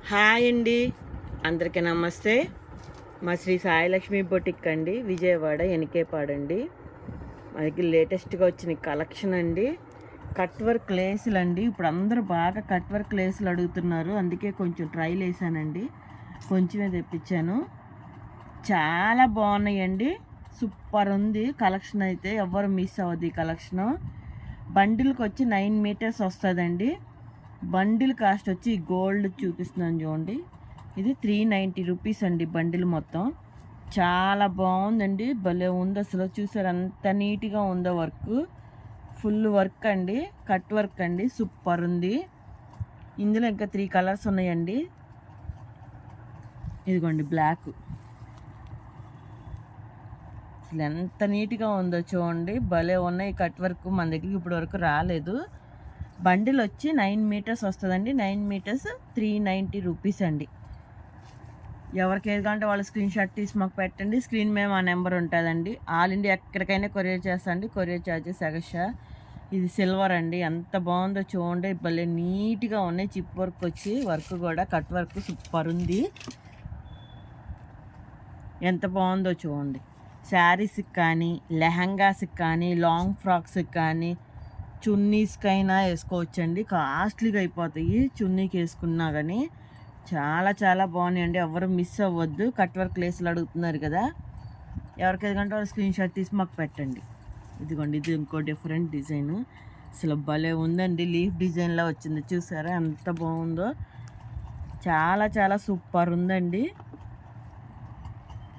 Hi అండి, అందరికీ నమస్తే. మా శ్రీ సాయిలక్ష్మి బొటిక్ అండి, విజయవాడ ఎనికేపాడండి. మా దగ్గర లేటెస్ట్గా వచ్చిన కలెక్షన్ అండి. కట్ వర్క్ లేసులు అండి. ఇప్పుడు అందరూ బాగా కట్ వర్క్ లేసులు అడుగుతున్నారు, అందుకే కొంచెం ట్రైల్ వేసానండి. కొంచెమే తెప్పించాను. చాలా బాగున్నాయండి, సూపర్ ఉంది కలెక్షన్. అయితే ఎవరు మిస్ అవ్వద్దు ఈ కలెక్షను. బండిల్కి వచ్చి 9 మీటర్స్ వస్తుందండి. బండిల్ కాస్ట్ వచ్చి గోల్డ్ చూపిస్తున్నాను చూడండి, ఇది 390 రూపీస్ అండి బండిల్ మొత్తం. చాలా బాగుందండి, భలే ఉంది అసలు. చూసారు అంత నీట్గా ఉందో వర్క్, ఫుల్ వర్క్ అండి, కట్ వర్క్ అండి, సూపర్ ఉంది. ఇందులో ఇంకా 3 కలర్స్ ఉన్నాయండి. ఇదిగోండి బ్లాక్, అసలు ఎంత నీట్గా ఉందో చూడండి, భలే ఉన్నాయి. కట్ వర్క్ మన దగ్గరికి ఇప్పుడు వరకు రాలేదు. బండిల్ వచ్చి 9 మీటర్స్ వస్తుందండి. 9 మీటర్స్ 390 రూపీస్ అండి. ఎవరికి ఏది కావాలంటే వాళ్ళు స్క్రీన్ షాట్ తీసి మాకు పెట్టండి. స్క్రీన్ మీద మా నెంబర్ ఉంటుందండి. ఆల్ ఇండియా ఎక్కడికైనా కొరియర్ చేస్తా అండి. Courier charges extra. ఇది సిల్వర్ అండి, ఎంత బాగుందో చూడండి, భలే నీట్గా ఉన్నాయి. చిప్ వర్క్ వచ్చి వర్క్ కూడా కట్ వర్క్ సూపర్ ఉంది, ఎంత బాగుందో చూడండి. శారీస్కి కానీ, లెహంగాస్కి కానీ, లాంగ్ ఫ్రాక్స్కి కానీ, చున్నీస్కైనా వేసుకోవచ్చండి. కాస్ట్లీగా అయిపోతాయి చున్నీకి వేసుకున్నా కానీ. చాలా చాలా బాగున్నాయండి, ఎవరు మిస్ అవ్వద్దు. కట్ వర్క్ లేసులు అడుగుతున్నారు కదా, ఎవరికి ఏదంటే వాళ్ళు స్క్రీన్ షాట్ తీసి మాకు పెట్టండి. ఇదిగోండి, ఇది ఇంకో డిఫరెంట్ డిజైన్, అసలు భలే ఉందండి. లీఫ్ డిజైన్లో వచ్చింది, చూసారా ఎంత బాగుందో. చాలా చాలా సూపర్ ఉందండి.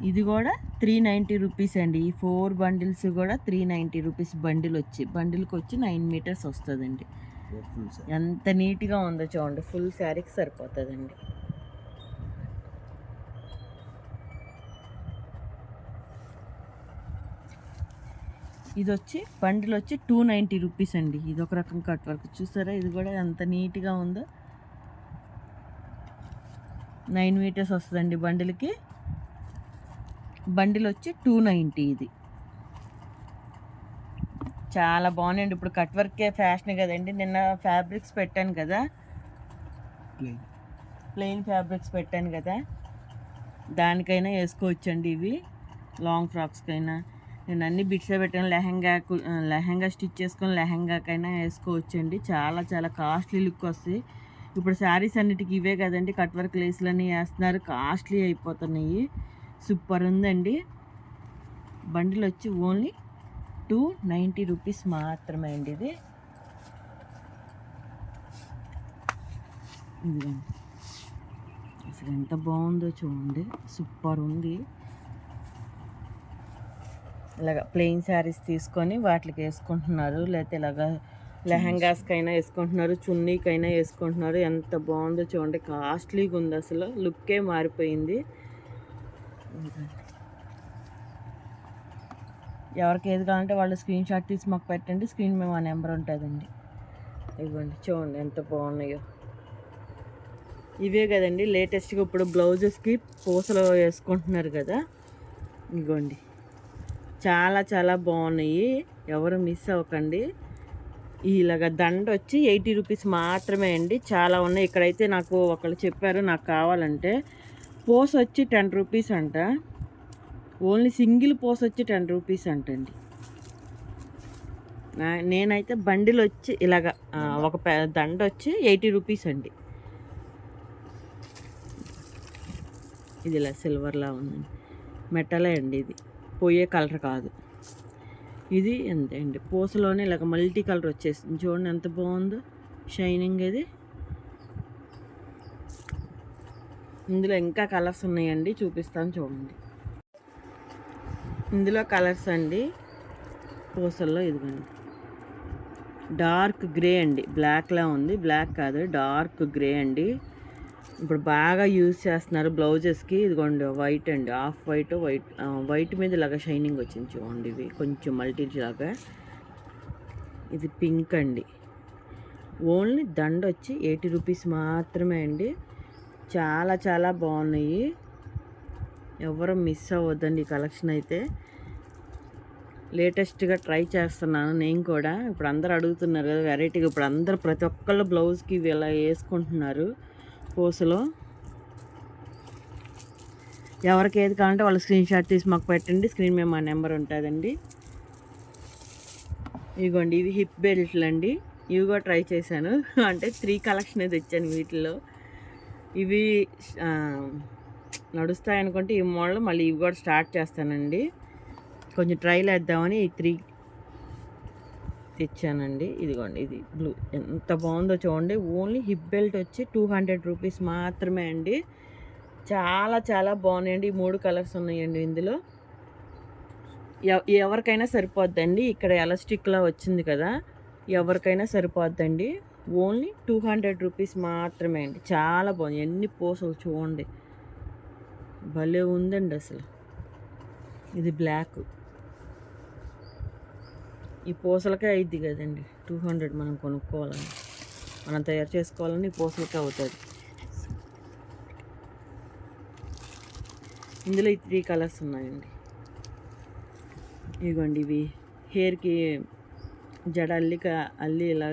ఇది కూడా 390 రూపీస్ అండి. ఈ 4 బండిల్స్ కూడా 390 రూపీస్ బండిల్ వచ్చి, బండిల్కి వచ్చి 9 మీటర్స్ వస్తుందండి. ఎంత నీట్గా ఉందో చూడండి, ఫుల్ శారీకి సరిపోతుందండి. ఇది వచ్చి బండిల్ వచ్చి 290 రూపీస్ అండి. ఇది ఒక రకం కట్ వర్క్, చూసారా ఇది కూడా ఎంత నీట్గా ఉందో. 9 మీటర్స్ వస్తుందండి బండిల్కి. బండిల్ వచ్చి 290. ఇది చాలా బాగున్నాయండి. ఇప్పుడు కట్ వర్కే ఫ్యాషన్ కదండి. నిన్న ఫ్యాబ్రిక్స్ పెట్టాను కదా, ప్లెయిన్ ఫ్యాబ్రిక్స్ పెట్టాను కదా, దానికైనా వేసుకోవచ్చండి. ఇవి లాంగ్ ఫ్రాక్స్కైనా నేను అన్ని బిట్సే పెట్టాను. లెహంగా స్టిచ్ చేసుకొని లెహంగాకైనా వేసుకోవచ్చండి. చాలా చాలా కాస్ట్లీ లుక్ వస్తాయి. ఇప్పుడు శారీస్ అన్నిటికీ ఇవే కదండి కట్ వర్క్ లేసులన్నీ వేస్తున్నారు, కాస్ట్లీ అయిపోతున్నాయి. సూపర్ ఉందండి. బండిల్ వచ్చి ఓన్లీ 290 రూపీస్ మాత్రమే అండి. ఇది అసలు ఎంత బాగుందో చూడండి, సూపర్ ఉంది. ఇలాగ ప్లెయిన్ శారీస్ తీసుకొని వాటికి వేసుకుంటున్నారు, లేకపోతే ఇలాగ లెహంగాస్కైనా వేసుకుంటున్నారు, చున్నీకైనా వేసుకుంటున్నారు. ఎంత బాగుందో చూడండి, కాస్ట్లీగా ఉంది, అసలు లుక్కే మారిపోయింది. ఎవరికి ఏది కావాలంటే వాళ్ళు స్క్రీన్ షాట్ తీసి మాకు పెట్టండి. స్క్రీన్ మీద మా నెంబర్ ఉంటుందండి. ఇవ్వండి చూడండి ఎంత బాగున్నాయో. ఇవే కదండి లేటెస్ట్గా ఇప్పుడు బ్లౌజెస్కి పూసలు వేసుకుంటున్నారు కదా, ఇవ్వండి చాలా చాలా బాగున్నాయి, ఎవరు మిస్ అవ్వకండి. ఇలాగ దండ వచ్చి 80 రూపీస్ మాత్రమే అండి. చాలా ఉన్నాయి. ఇక్కడైతే నాకు ఒకళ్ళు చెప్పారు నాకు కావాలంటే, పోస్ వచ్చి 10 రూపీస్ అంట. ఓన్లీ సింగిల్ పోస్ వచ్చి 10 రూపీస్ అంటండి. నేనైతే బండిల్ వచ్చి ఇలాగ ఒక దండ వచ్చి 80 రూపీస్ అండి. ఇది ఇలా సిల్వర్లా ఉందండి, మెటలే అండి, ఇది పోయే కలర్ కాదు. ఇది అంతే అండి, పూసలోనే ఇలాగ మల్టీ కలర్ వచ్చేసింది. చూడండి ఎంత బాగుందో షైనింగ్. ఇది ఇందులో ఇంకా కలర్స్ ఉన్నాయండి, చూపిస్తాను చూడండి. ఇందులో కలర్స్ అండి పూసల్లో. ఇదిగోండి డార్క్ గ్రే అండి, బ్లాక్లా ఉంది, బ్లాక్ కాదు డార్క్ గ్రే అండి. ఇప్పుడు బాగా యూజ్ చేస్తున్నారు బ్లౌజెస్కి. ఇదిగోండి వైట్ అండి, ఆఫ్ వైట్, వైట్ మీద ఇలాగా షైనింగ్ వచ్చింది చూడండి. ఇవి కొంచెం మల్టీ లాగా. ఇది పింక్ అండి. ఓన్లీ దండ వచ్చి 80 రూపీస్ మాత్రమే అండి. చాలా చాలా బాగున్నాయి, ఎవరు మిస్ అవ్వద్దండి ఈ కలెక్షన్. అయితే లేటెస్ట్గా ట్రై చేస్తున్నాను నేను కూడా. ఇప్పుడు అందరు అడుగుతున్నారు కదా వెరైటీగా, ఇప్పుడు అందరు ప్రతి ఒక్కళ్ళు బ్లౌజ్కి ఇవి ఇలా వేసుకుంటున్నారు పూసలో. ఎవరికి ఏది కావాలంటే వాళ్ళు స్క్రీన్ షాట్ తీసి మాకు పెట్టండి. స్క్రీన్ మీద మా నెంబర్ ఉంటుందండి. ఇదిగోండి ఇవి హిప్ బెల్ట్లు అండి. ఇవి కూడా ట్రై చేశాను. అంటే 3 కలెక్షన్ తెచ్చాను వీటిల్లో. ఇవి నడుస్తాయి అనుకుంటే ఈ మోడల్ మళ్ళీ ఇవి కూడా స్టార్ట్ చేస్తానండి. కొంచెం ట్రైల్ వేద్దామని ఈ 3 తెచ్చానండి. ఇదిగోండి ఇది బ్లూ ఎంత బాగుందో చూడండి. ఓన్లీ హిప్ బెల్ట్ వచ్చి 200 రూపీస్ మాత్రమే అండి. చాలా చాలా బాగున్నాయండి. ఈ 3 కలర్స్ ఉన్నాయండి ఇందులో. ఎవరికైనా సరిపోద్దండి. ఇక్కడ ఎలాస్టిక్లా వచ్చింది కదా, ఎవరికైనా సరిపోద్దండి. ఓన్లీ 200 రూపీస్ మాత్రమే అండి. చాలా బాగుంది. ఎన్ని పూసలు చూడండి, భలే ఉందండి అసలు. ఇది బ్లాక్, ఈ పూసలకే అయిద్ది కదండి 200. మనం కొనుక్కోవాలని, మనం తయారు చేసుకోవాలని ఈ పూసలకే అవుతుంది. ఇందులో ఈ 3 కలర్స్ ఉన్నాయండి. ఇదిగోండి ఇవి హెయిర్కి జడ అల్లి ఇలా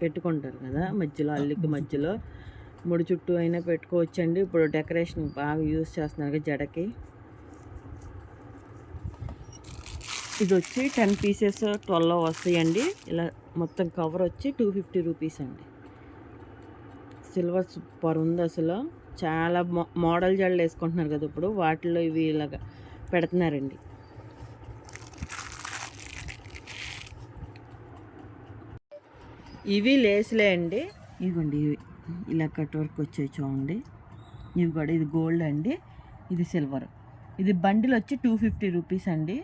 పెట్టుకుంటారు కదా, మధ్యలో అల్లికి మధ్యలో ముడి చుట్టూ అయినా పెట్టుకోవచ్చండి. ఇప్పుడు డెకరేషన్ బాగా యూజ్ చేస్తున్నారు జడకి. ఇది వచ్చి 10 పీసెస్ 12 వస్తాయండి. ఇలా మొత్తం కవర్ వచ్చి 250 రూపీస్ అండి. సిల్వర్ సూపర్ ఉంది అసలు. చాలా మోడల్ జడలు వేసుకుంటున్నారు కదా ఇప్పుడు, వాటిలో ఇవి ఇలాగా పెడుతున్నారండి. ఇవి లేస్లే అండి. ఇదిగోండి ఇలా కట్ వర్క్ వచ్చాయి చూడండి. ఇవి కూడా, ఇది గోల్డ్ అండి, ఇది సిల్వర్. ఇది బండిల్ వచ్చి 250 రూపీస్ అండి.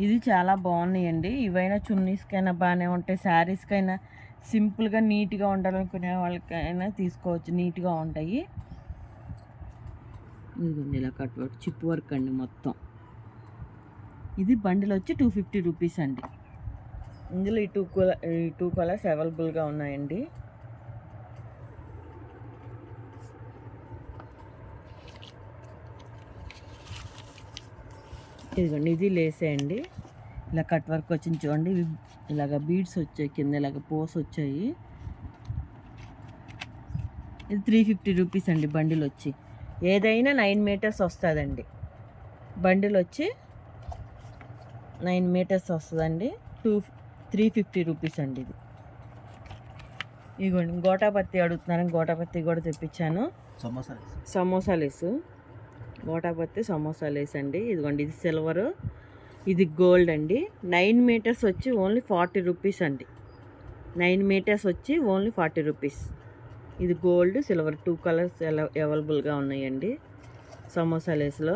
ఇది చాలా బాగున్నాయండి. ఇవైనా చున్నీస్కైనా బాగానే ఉంటాయి, శారీస్కైనా సింపుల్గా నీట్గా ఉండాలనుకునే వాళ్ళకైనా తీసుకోవచ్చు, నీట్గా ఉంటాయి. ఇదిగోండి ఇలా కట్ వర్క్ చిప్ వర్క్ అండి మొత్తం. ఇది బండిల్ వచ్చి 250 రూపీస్ అండి. ఇందులో ఈ 2 కలర్స్ అవైలబుల్గా ఉన్నాయండి. ఇదిగోండి ఇది లేసే అండి. ఇలా కట్ వర్క్ వచ్చింది చూడండి. ఇలాగ బీడ్స్ వచ్చాయి, కింద ఇలాగ పోస్ వచ్చాయి. ఇది 350 రూపీస్ అండి బండిల్ వచ్చి. ఏదైనా 9 మీటర్స్ వస్తుందండి. బండిల్ వచ్చి 9 మీటర్స్ వస్తుందండి. 350 రూపీస్ అండి ఇది. ఇదిగోండి గోటాపత్తి అడుగుతున్నాను, గోటాపత్తి కూడా తెప్పించాను. సమోసా లేసు, గోటాపత్తి సమోసా లేస్ అండి. ఇదిగోండి ఇది సిల్వరు, ఇది గోల్డ్ అండి. 9 మీటర్స్ వచ్చి ఓన్లీ 40 రూపీస్ అండి. 9 మీటర్స్ వచ్చి ఓన్లీ 40 రూపీస్. ఇది గోల్డ్ సిల్వర్ 2 కలర్స్ అవైలబుల్గా ఉన్నాయండి సమోసా లేస్లో.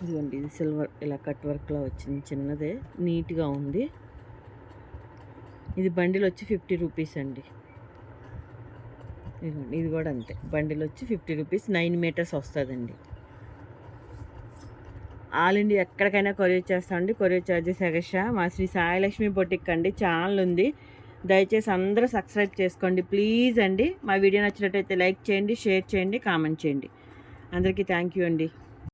ఇదిగోండి ఇది సిల్వర్ ఇలా కట్ వర్క్లో వచ్చింది, చిన్నదే నీట్గా ఉంది. ఇది బండిల్ వచ్చి 50 రూపీస్ అండి. ఇదిగోండి ఇది కూడా అంతే, బండిల్ వచ్చి 50 రూపీస్. 9 మీటర్స్ వస్తుందండి. ఆల్ ఇండియా ఎక్కడికైనా కొరియర్ చేస్తామండి. Courier charges extra. మా శ్రీ సాయిలక్ష్మి బొటిక్ అండి ఛానల్ ఉంది, దయచేసి అందరూ సబ్స్క్రైబ్ చేసుకోండి ప్లీజ్ అండి. మా వీడియో నచ్చినట్టయితే లైక్ చేయండి, షేర్ చేయండి, కామెంట్ చేయండి. అందరికీ థ్యాంక్ యూ అండి.